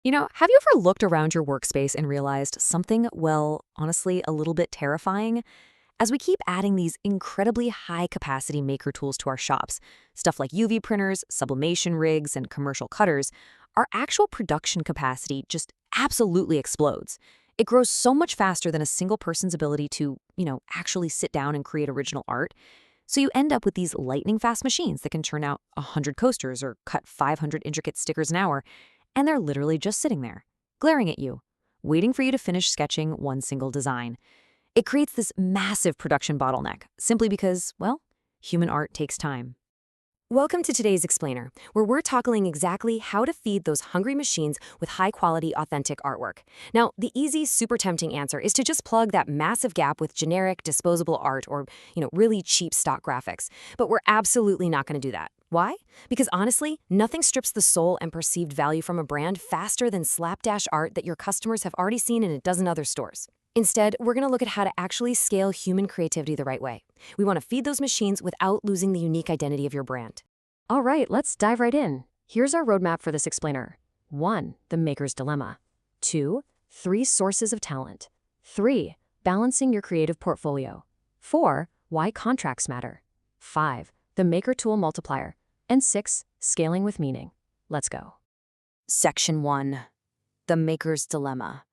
Have you ever looked around your workspace and realized something, well, honestly, a little bit terrifying? As we keep adding these incredibly high-capacity maker tools to our shops, stuff like UV printers, sublimation rigs, and commercial cutters, our actual production capacity just absolutely explodes. It grows so much faster than a single person's ability to, actually sit down and create original art. So you end up with these lightning-fast machines that can churn out 100 coasters or cut 500 intricate stickers an hour, and they're literally just sitting there, glaring at you, waiting for you to finish sketching one single design. It creates this massive production bottleneck, simply because, well, human art takes time. Welcome to today's Explainer, where we're tackling exactly how to feed those hungry machines with high-quality, authentic artwork. Now, the easy, super tempting answer is to just plug that massive gap with generic, disposable art or, really cheap stock graphics. But we're absolutely not going to do that. Why? Because honestly, nothing strips the soul and perceived value from a brand faster than slapdash art that your customers have already seen in a dozen other stores. Instead, we're going to look at how to actually scale human creativity the right way. We want to feed those machines without losing the unique identity of your brand. All right, let's dive right in. Here's our roadmap for this explainer. 1. The maker's dilemma. 2. 3 sources of talent. 3. Balancing your creative portfolio. 4. Why contracts matter. 5. The maker tool multiplier. And 6. Scaling with meaning. Let's go. Section 1. The maker's dilemma.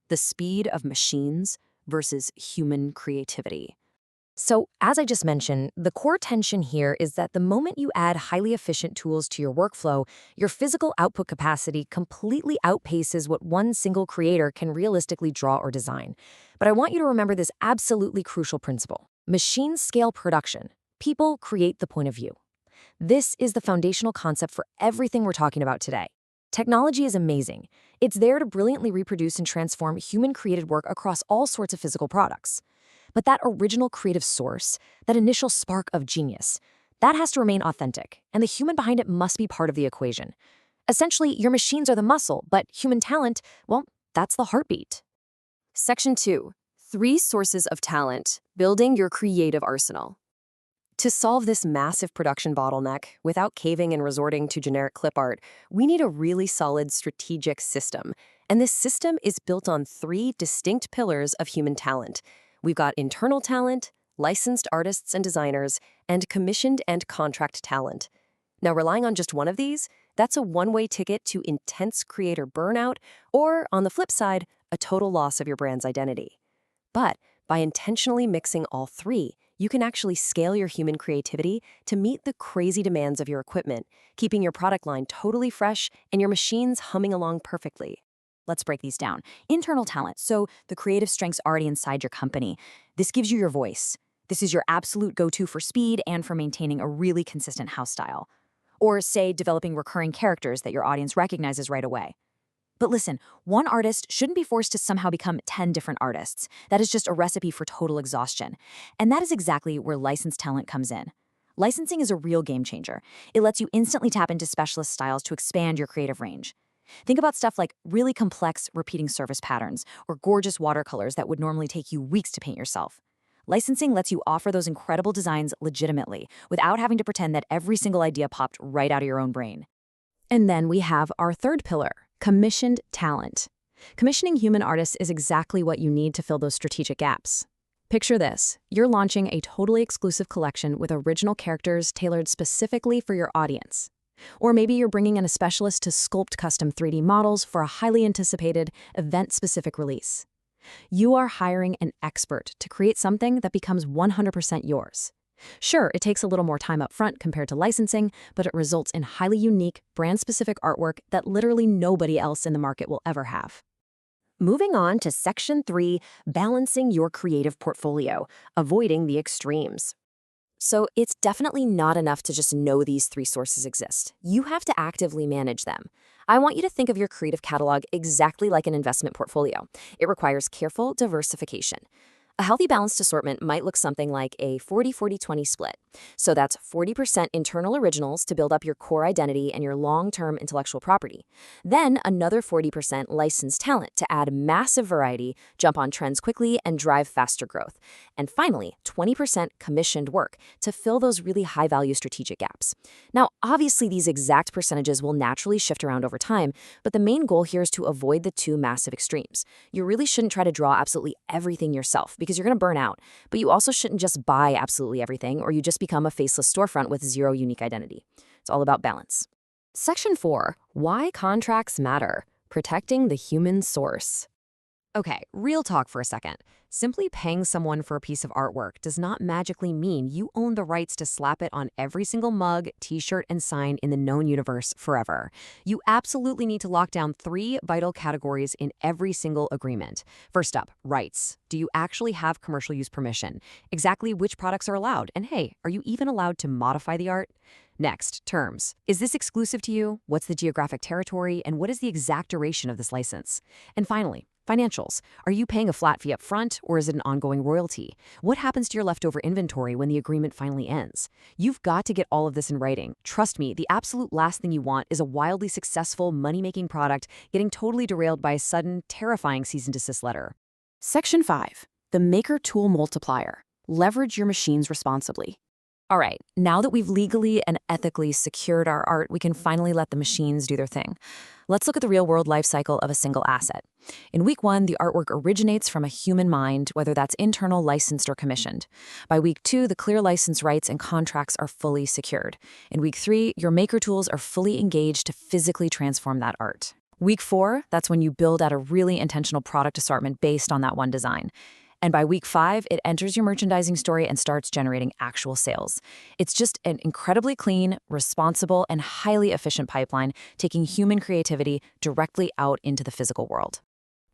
The speed of machines versus human creativity. So, as I just mentioned, the core tension here is that the moment you add highly efficient tools to your workflow, your physical output capacity completely outpaces what one single creator can realistically draw or design. But I want you to remember this absolutely crucial principle. Machines scale production. People create the point of view. This is the foundational concept for everything we're talking about today. Technology is amazing. It's there to brilliantly reproduce and transform human-created work across all sorts of physical products. But that original creative source, that initial spark of genius, that has to remain authentic, and the human behind it must be part of the equation. Essentially, your machines are the muscle, but human talent, well, that's the heartbeat. Section 2. 3 sources of talent, building your creative arsenal. To solve this massive production bottleneck, without caving and resorting to generic clip art, we need a really solid strategic system. And this system is built on 3 distinct pillars of human talent. We've got internal talent, licensed artists and designers, and commissioned and contract talent. Now, relying on just one of these, that's a one-way ticket to intense creator burnout, or, on the flip side, a total loss of your brand's identity. But by intentionally mixing all 3, you can actually scale your human creativity to meet the crazy demands of your equipment, keeping your product line totally fresh and your machines humming along perfectly. Let's break these down. Internal talent, so the creative strengths already inside your company. This gives you your voice. This is your absolute go-to for speed and for maintaining a really consistent house style. Or, say, developing recurring characters that your audience recognizes right away. But listen, one artist shouldn't be forced to somehow become 10 different artists. That is just a recipe for total exhaustion. And that is exactly where licensed talent comes in. Licensing is a real game changer. It lets you instantly tap into specialist styles to expand your creative range. Think about stuff like really complex repeating surface patterns or gorgeous watercolors that would normally take you weeks to paint yourself. Licensing lets you offer those incredible designs legitimately without having to pretend that every single idea popped right out of your own brain. And then we have our third pillar. Commissioned talent. Commissioning human artists is exactly what you need to fill those strategic gaps. Picture this. You're launching a totally exclusive collection with original characters tailored specifically for your audience. Or maybe you're bringing in a specialist to sculpt custom 3D models for a highly anticipated, event-specific release. You are hiring an expert to create something that becomes 100% yours. Sure, it takes a little more time up front compared to licensing, but it results in highly unique, brand-specific artwork that literally nobody else in the market will ever have. Moving on to Section 3, balancing your creative portfolio, avoiding the extremes. So it's definitely not enough to just know these 3 sources exist. You have to actively manage them. I want you to think of your creative catalog exactly like an investment portfolio. It requires careful diversification. A healthy balanced assortment might look something like a 40-40-20 split. So that's 40% internal originals to build up your core identity and your long-term intellectual property. Then another 40% licensed talent to add massive variety, jump on trends quickly, and drive faster growth. And finally, 20% commissioned work to fill those really high-value strategic gaps. Now, obviously, these exact percentages will naturally shift around over time, but the main goal here is to avoid the two massive extremes. You really shouldn't try to draw absolutely everything yourself because you're going to burn out, but you also shouldn't just buy absolutely everything or you just become a faceless storefront with zero unique identity. It's all about balance. Section 4. Why contracts matter. Protecting the human source. Okay, real talk for a second. Simply paying someone for a piece of artwork does not magically mean you own the rights to slap it on every single mug, t-shirt, and sign in the known universe forever. You absolutely need to lock down 3 vital categories in every single agreement. First up, rights. Do you actually have commercial use permission? Exactly which products are allowed? And hey, are you even allowed to modify the art? Next, terms. Is this exclusive to you? What's the geographic territory? And what is the exact duration of this license? And finally, financials. Are you paying a flat fee up front, or is it an ongoing royalty? What happens to your leftover inventory when the agreement finally ends? You've got to get all of this in writing. Trust me, the absolute last thing you want is a wildly successful, money-making product getting totally derailed by a sudden, terrifying cease and desist letter. Section 5. The Maker Tool Multiplier. Leverage your machines responsibly. All right, now that we've legally and ethically secured our art, we can finally let the machines do their thing. Let's look at the real-world life cycle of a single asset. In week 1, the artwork originates from a human mind, whether that's internal, licensed, or commissioned. By week 2, the clear license rights and contracts are fully secured. In week 3, your maker tools are fully engaged to physically transform that art. Week 4, that's when you build out a really intentional product assortment based on that one design. And by week 5, it enters your merchandising story and starts generating actual sales. It's just an incredibly clean, responsible, and highly efficient pipeline, taking human creativity directly out into the physical world.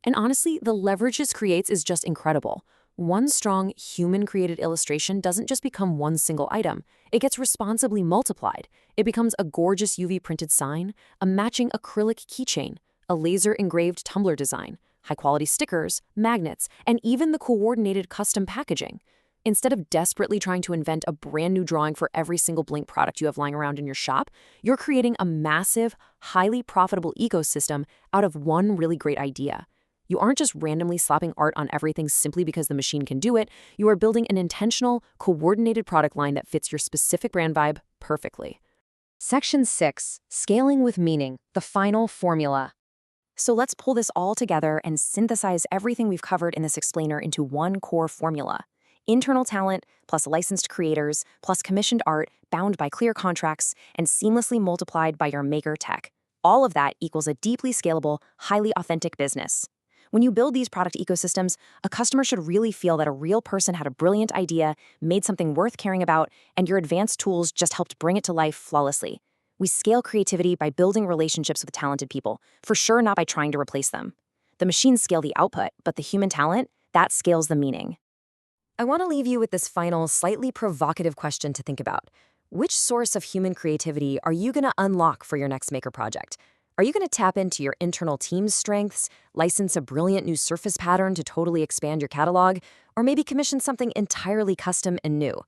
And honestly, the leverage this creates is just incredible. One strong, human-created illustration doesn't just become one single item. It gets responsibly multiplied. It becomes a gorgeous UV-printed sign, a matching acrylic keychain, a laser-engraved tumbler design, high-quality stickers, magnets, and even the coordinated custom packaging. Instead of desperately trying to invent a brand new drawing for every single Blink product you have lying around in your shop, you're creating a massive, highly profitable ecosystem out of one really great idea. You aren't just randomly slapping art on everything simply because the machine can do it. You are building an intentional, coordinated product line that fits your specific brand vibe perfectly. Section 6. Scaling with Meaning, the Final Formula. So let's pull this all together and synthesize everything we've covered in this explainer into one core formula. Internal talent, plus licensed creators, plus commissioned art bound by clear contracts and seamlessly multiplied by your maker tech. All of that equals a deeply scalable, highly authentic business. When you build these product ecosystems, a customer should really feel that a real person had a brilliant idea, made something worth caring about, and your advanced tools just helped bring it to life flawlessly. We scale creativity by building relationships with talented people, for sure not by trying to replace them. The machines scale the output, but the human talent, that scales the meaning. I want to leave you with this final, slightly provocative question to think about. Which source of human creativity are you going to unlock for your next maker project? Are you going to tap into your internal team's strengths, license a brilliant new surface pattern to totally expand your catalog, or maybe commission something entirely custom and new?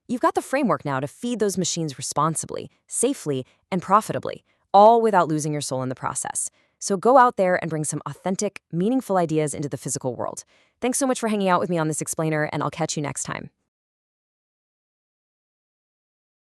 You've got the framework now to feed those machines responsibly, safely, and profitably, all without losing your soul in the process. So go out there and bring some authentic, meaningful ideas into the physical world. Thanks so much for hanging out with me on this explainer, and I'll catch you next time.